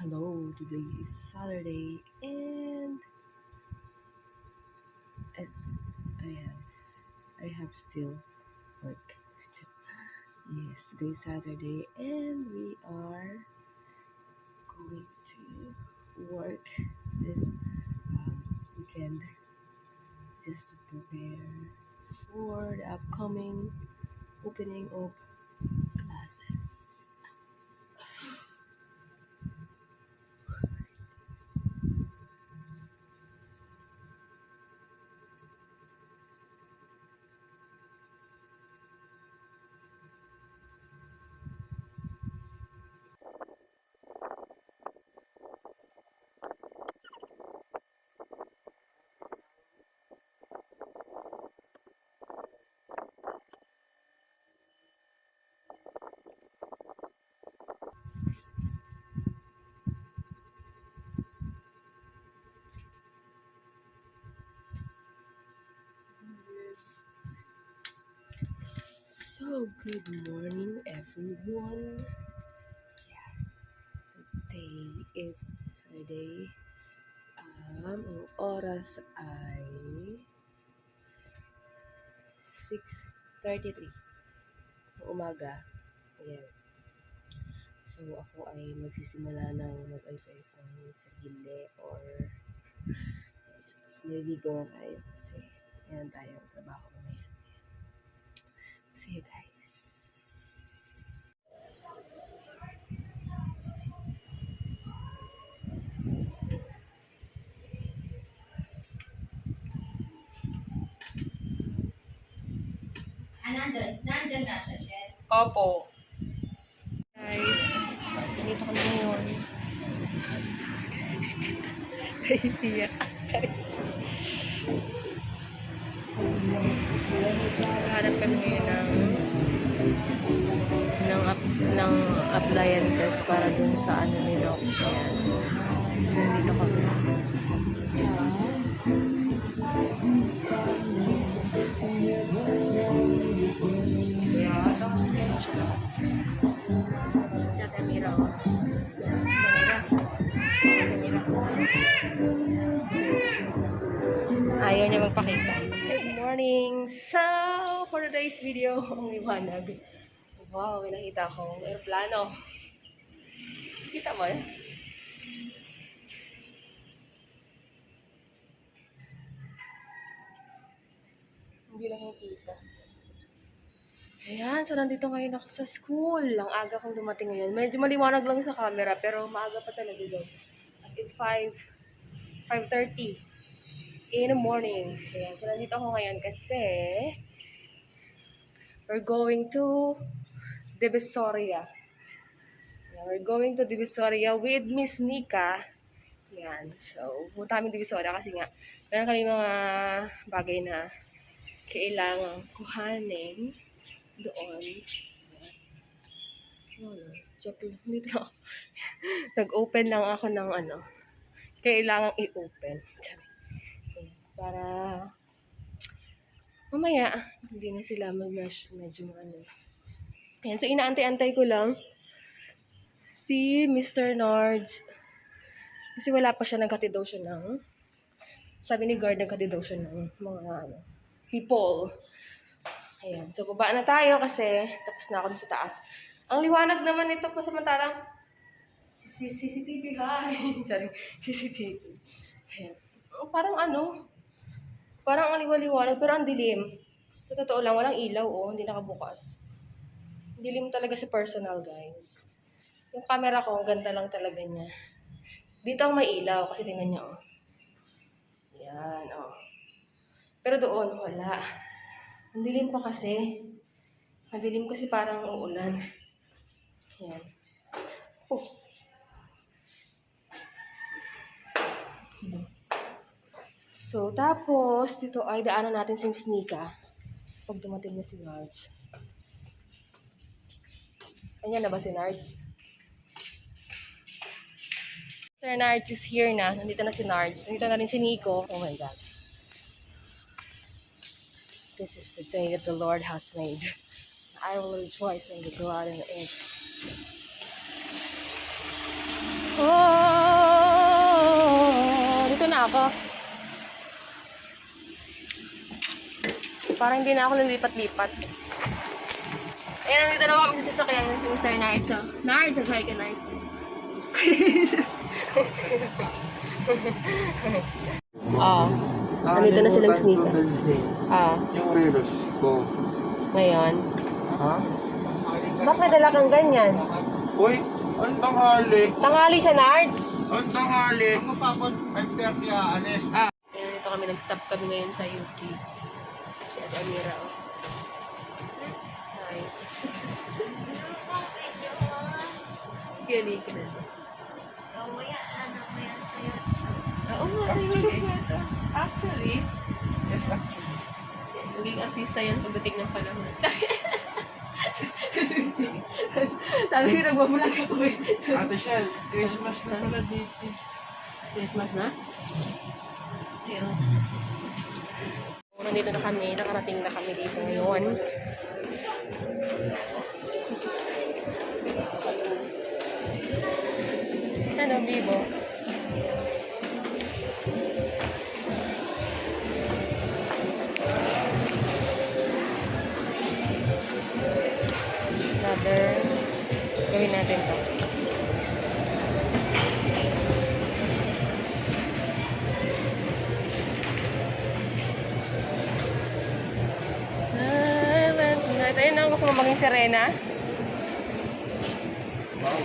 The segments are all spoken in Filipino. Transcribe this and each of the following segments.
Hello, today is Saturday and as I have still work. Yes, today's Saturday and we are going to work this weekend just to prepare for the upcoming opening of classes. So, good morning everyone. Today is Saturday. Ang oras ay 6:33 ng umaga. Ayan. So, ako ay magsisimula ng mag-ayos-ayos ng sarili or tapos maliligo na tayo kasi ayan tayo ang trabaho na yan. See you guys. Nandun na siya, Shed. Opo. Guys, dito kami ngayon. Iiyak. Hanap kami ngayon ng appliances para dun sa ano ni Doc. Ayan. Dito kami. Ayaw niya magpakita. Good morning! So, for today's video, ang liwanag. Wow, may nakita akong aeroplano. Kita mo eh? Hindi lang nakita. Ayan, so nandito ngayon ako sa school. Ang aga kong dumating ngayon. Medyo maliwanag lang sa camera, pero maaga pa talaga daw. As in 5:30 in the morning. Ayan, so nandito ako ngayon kasi we're going to Divisoria. Yeah, we're going to Divisoria with Miss Nika. Yan. So, punta kami Divisoria kasi nga meron kami mga bagay na kailangang kuhanin doon. Joke lang. Dito. Nag-open lang ako ng kailangang i-open. Para mamaya, hindi na sila medyo Ayan, so inaantay-antay ko lang si Mr. Nards. Kasi wala pa siya, nagkati daw siya ng, sabi ni guard, nagkati daw siya ng mga people. Ayan, so baba na tayo kasi tapos na ako sa taas. Ang liwanag naman nito pa samantalang CCTV, hi! Sorry, CCTV. Ayan. Parang parang ang liwanag pero ang dilim. Sa totoo lang, walang ilaw, hindi nakabukas. Dilim talaga sa personal, guys. Yung camera ko, ang ganda lang talaga niya. Dito ang may ilaw kasi tingnan niyo, Yan, Pero doon, wala. Ang dilim pa kasi. Ang dilim kasi parang uulan. Yan. So, tapos, dito ay daanan natin si Miss Nika. Pag dumating na si Nards. Ayan na ba si Nards? Mr. Nards is here na. Nandito na si Nards. Nandito na rin si Nico. Oh my God. This is the day that the Lord has made. I will rejoice and be glad in it. Oh, dito na ako. Parang hindi na ako lilipat-lipat. Ayan, nandito na kami sa sasakyan si Mr. Nards. So, Nards, sa ka Nards. Ah, nandito na silang sneaker. Ah, Yung relos ko. ngayon. Ha? Bakit may dala kang ganyan? Uy, ang tanghali. Tanghali siya, Nards. Ang tanghali. Ang mapapon, 5:30 aalis. Ayan, dito kami, nag-stop kami ngayon sa UP. Si Ate Amira, oh. Hi. Kaya ka na. Oo nga, sa YouTube na ito. Actually, Yes, actually. naging artista yan pagdating ng panahon. Sabi ko, nagbabulag ako eh. Ate Shell, Christmas na pala dito. Christmas na? Ayun. Nandito na kami, nakarating na kami dito ngayon. Ano, Bibo? Another, gawin natin to. Silent night. Ayun na, gusto mo maging Serena? Wow.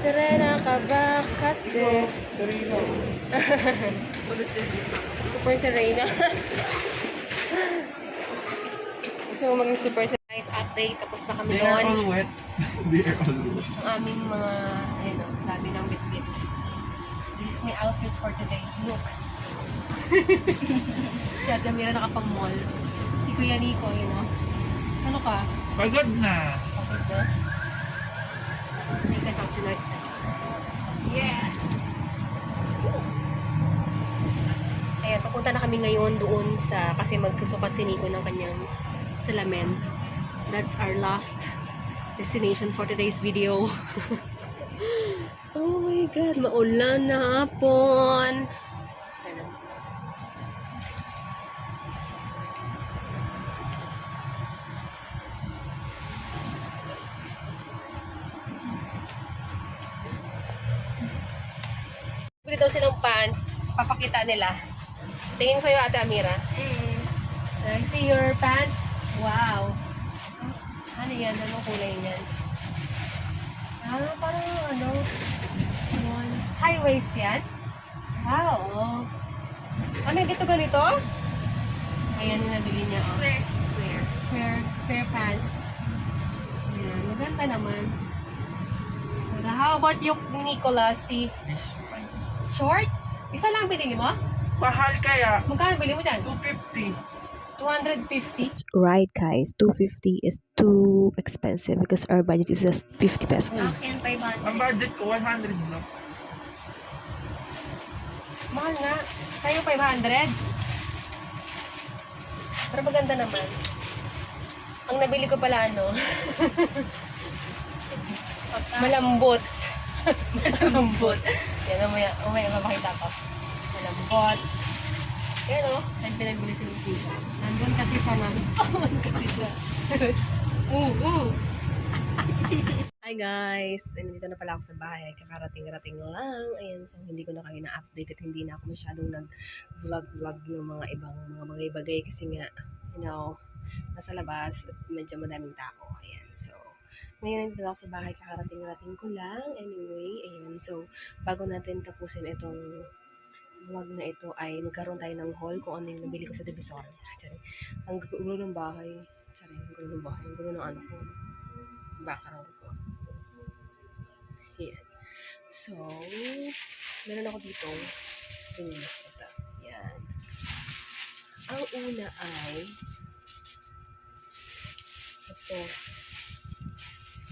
Serena ka ba kasi? Serena. Super Serena. Gusto mo maging Super Serena? Nice update. Tapos na kami They are doon. all wet. They are all wet. Ang aming mga, ayun o, dami ng bitbit. This is my outfit for today. Look. Si Ate Amira nakapag-mall. Si Kuya Nico, yun o. Ano ka? Pagod na. Okay ba? So, sneakers ako sinarsa. Yeah! Ayan, papunta na kami ngayon doon sa, kasi magsusukat si Nico ng kanyang salamin. That's our last destination for today's video. Oh my God, maulan na hapon. Ayan. Bili daw silang pants. Papakita nila. Tingin sa'yo, Ate Amira. I see your pants. Wow. Ano yan? Anong kulay niyan? Parang ano? High waist yan? Wow. May ganito? Ayan yung nabili niya. Oh. Square pants. Ayan. Maganda naman. But how about yung Nicolas? Si shorts? Isa lang binili mo? Mahal kaya. Magkano bili mo dyan? 250. 250? Right, guys, 250 is too expensive because our budget is just 50 pesos. Akin 500. Ang budget ko, 100 lang. Mahal nga. Tayo 500. Pero maganda naman. Ang nabili ko pala ano. Malambot. Malambot. Yan, umaya mapakita ko. Malambot. Yan o. Saan pinagbili si Lucia? Nandun kasi siya na. Nandun kasi siya. Hi guys! Nandito na pala ako sa bahay. Kakarating-rating lang. Ayan, so hindi ko na kayo na-update at hindi na ako masyadong nag-vlog ng mga ibang mga bagay-bagay kasi nga, you know, nasa labas at medyo madaming tao. Ayan, so ngayon nandito ako sa bahay. Kakarating-rating ko lang. Anyway, ayan, so bago natin tapusin itong vlog na ito ay magkaroon tayo ng haul kung ano yung nabili ko sa Divisoria. Ang gulo ng bahay. Ang gulo ng bahay. Ang gulo ng ano ko. Background ko. Yan. So, meron ako dito. Tingnan ito. Yan. Ang una ay ito.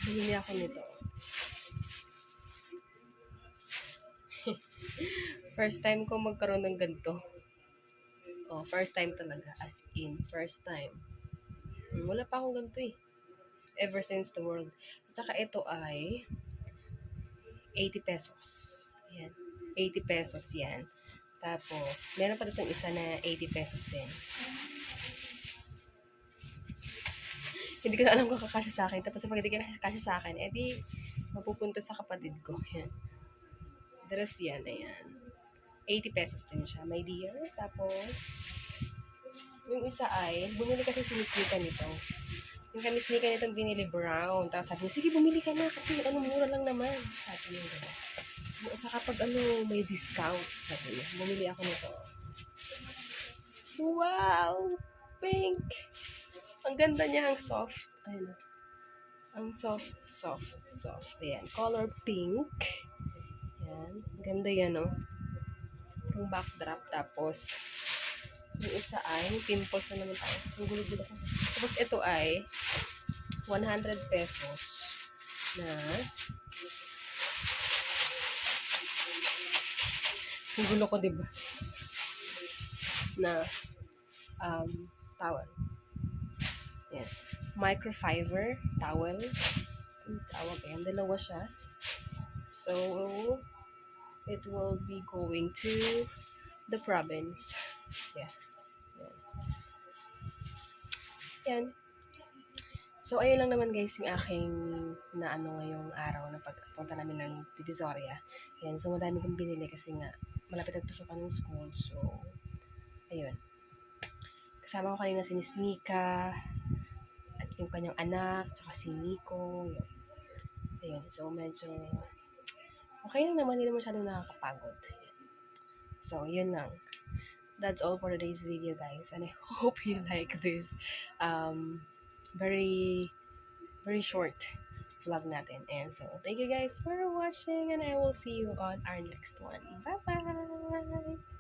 Bumili ako nito. First time ko magkaroon ng ganito. Oh, first time talaga. As in, first time. Wala pa akong ganito eh. ever since the world. At saka ito ay 80 pesos. Ayan. 80 pesos yan. Tapos, meron pa ditong isa na 80 pesos din. Hindi ko na alam kung kakasya sa akin. Tapos, pag hindi kakasya sa akin, edi mapupunta sa kapatid ko. Ayan. Dress yan. Ayan. 80 pesos din siya, my dear. Tapos, yung isa ay, bumili kasi si Miss Nika nito. Yung kay Miss Nika nitong binili brown. Tapos sabi niya, sige, bumili ka na kasi mura lang naman. Sabi niya gano'n. At saka pag may discount, sabi niya, bumili ako nito. Wow! Pink! Ang ganda niya, ang soft. Ayun. Ang soft. Ayan, color pink. Ayan, ganda yan, no? Yung backdrop, tapos yung isa ay pimples na naman tayo. Ang gulo-gulo ko. Tapos ito ay 100 pesos na ang gulo ko, diba? Na towel. Yan. Microfiber towel. Ang tawag yan. Dalawa siya. So, it will be going to the province. Yeah. Yan. So, ayun lang naman guys yung aking naano ngayong araw na pagpunta namin ng Divisoria. Yan. So, madami kong binili kasi nga malapit ang pasukan ng school. So, ayun. Kasama ko kanina si Miss Nika at yung kanyang anak, tsaka si Nico. Yun. Ayun. So, medyo okay lang naman, hindi naman masyadong nakakapagod. So, yun lang. That's all for today's video, guys. And I hope you like this very, very short vlog natin. And so, thank you guys for watching and I will see you on our next one. Bye-bye!